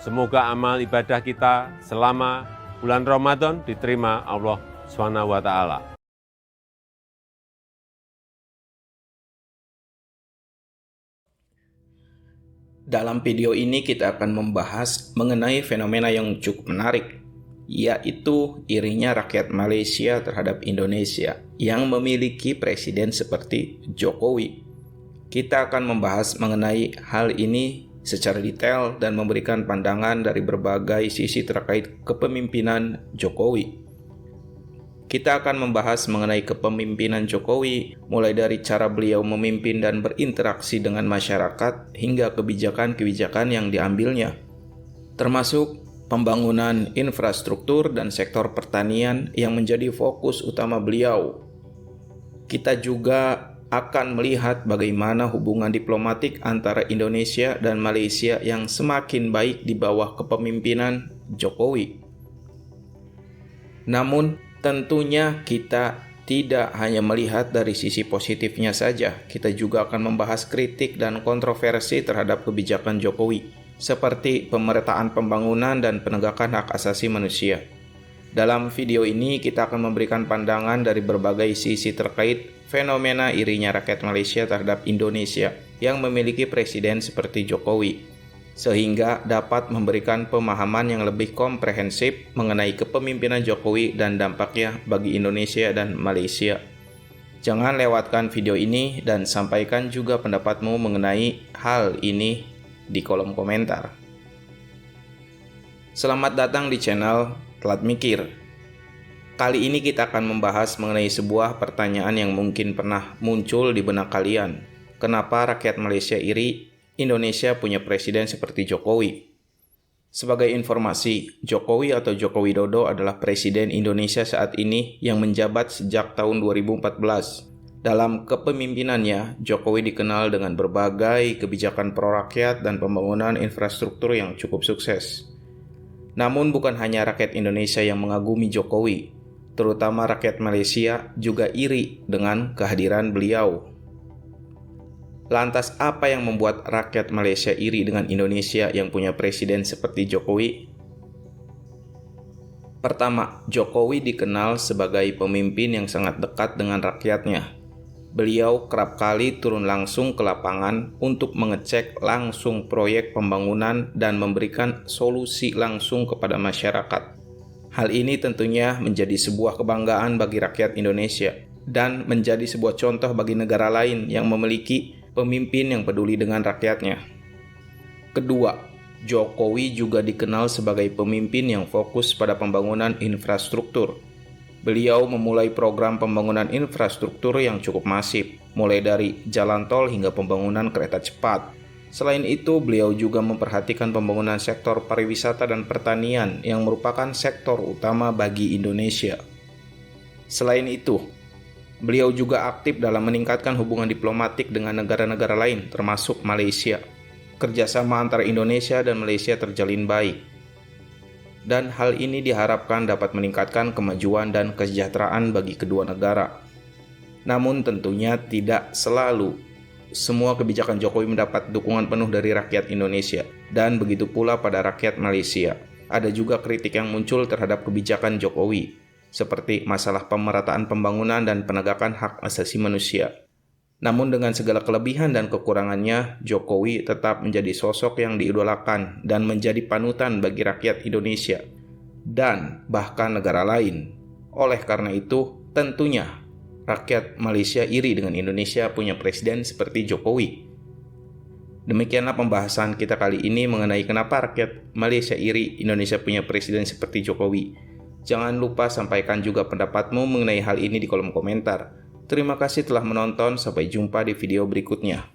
Semoga amal ibadah kita selama bulan Ramadan diterima Allah SWT. Dalam video ini kita akan membahas mengenai fenomena yang cukup menarik, yaitu irinya rakyat Malaysia terhadap Indonesia yang memiliki presiden seperti Jokowi. Kita akan membahas mengenai hal ini secara detail dan memberikan pandangan dari berbagai sisi terkait kepemimpinan Jokowi. Kita akan membahas mengenai kepemimpinan Jokowi, mulai dari cara beliau memimpin dan berinteraksi dengan masyarakat hingga kebijakan-kebijakan yang diambilnya, termasuk pembangunan infrastruktur dan sektor pertanian yang menjadi fokus utama beliau. Kita juga akan melihat bagaimana hubungan diplomatik antara Indonesia dan Malaysia yang semakin baik di bawah kepemimpinan Jokowi. Namun, tentunya kita tidak hanya melihat dari sisi positifnya saja, kita juga akan membahas kritik dan kontroversi terhadap kebijakan Jokowi, seperti pemerataan pembangunan dan penegakan hak asasi manusia. Dalam video ini kita akan memberikan pandangan dari berbagai sisi terkait fenomena irinya rakyat Malaysia terhadap Indonesia yang memiliki presiden seperti Jokowi, sehingga dapat memberikan pemahaman yang lebih komprehensif mengenai kepemimpinan Jokowi dan dampaknya bagi Indonesia dan Malaysia. Jangan lewatkan video ini dan sampaikan juga pendapatmu mengenai hal ini di kolom komentar. Selamat datang di channel Telat Mikir. Kali ini kita akan membahas mengenai sebuah pertanyaan yang mungkin pernah muncul di benak kalian. Kenapa rakyat Malaysia iri Indonesia punya presiden seperti Jokowi? Sebagai informasi, Jokowi atau Joko Widodo adalah presiden Indonesia saat ini yang menjabat sejak tahun 2014. Dalam kepemimpinannya, Jokowi dikenal dengan berbagai kebijakan pro-rakyat dan pembangunan infrastruktur yang cukup sukses. Namun bukan hanya rakyat Indonesia yang mengagumi Jokowi, terutama rakyat Malaysia juga iri dengan kehadiran beliau. Lantas apa yang membuat rakyat Malaysia iri dengan Indonesia yang punya presiden seperti Jokowi? Pertama, Jokowi dikenal sebagai pemimpin yang sangat dekat dengan rakyatnya. Beliau kerap kali turun langsung ke lapangan untuk mengecek langsung proyek pembangunan dan memberikan solusi langsung kepada masyarakat. Hal ini tentunya menjadi sebuah kebanggaan bagi rakyat Indonesia dan menjadi sebuah contoh bagi negara lain yang memiliki pemimpin yang peduli dengan rakyatnya. Kedua, Jokowi juga dikenal sebagai pemimpin yang fokus pada pembangunan infrastruktur. Beliau memulai program pembangunan infrastruktur yang cukup masif, mulai dari jalan tol hingga pembangunan kereta cepat. Selain itu, beliau juga memperhatikan pembangunan sektor pariwisata dan pertanian yang merupakan sektor utama bagi Indonesia. Selain itu, beliau juga aktif dalam meningkatkan hubungan diplomatik dengan negara-negara lain, termasuk Malaysia. Kerjasama antara Indonesia dan Malaysia terjalin baik. Dan hal ini diharapkan dapat meningkatkan kemajuan dan kesejahteraan bagi kedua negara. Namun tentunya tidak selalu semua kebijakan Jokowi mendapat dukungan penuh dari rakyat Indonesia, dan begitu pula pada rakyat Malaysia. Ada juga kritik yang muncul terhadap kebijakan Jokowi, seperti masalah pemerataan pembangunan dan penegakan hak asasi manusia. Namun dengan segala kelebihan dan kekurangannya, Jokowi tetap menjadi sosok yang diidolakan dan menjadi panutan bagi rakyat Indonesia dan bahkan negara lain. Oleh karena itu, tentunya rakyat Malaysia iri dengan Indonesia punya presiden seperti Jokowi. Demikianlah pembahasan kita kali ini mengenai kenapa rakyat Malaysia iri Indonesia punya presiden seperti Jokowi. Jangan lupa sampaikan juga pendapatmu mengenai hal ini di kolom komentar. Terima kasih telah menonton, sampai jumpa di video berikutnya.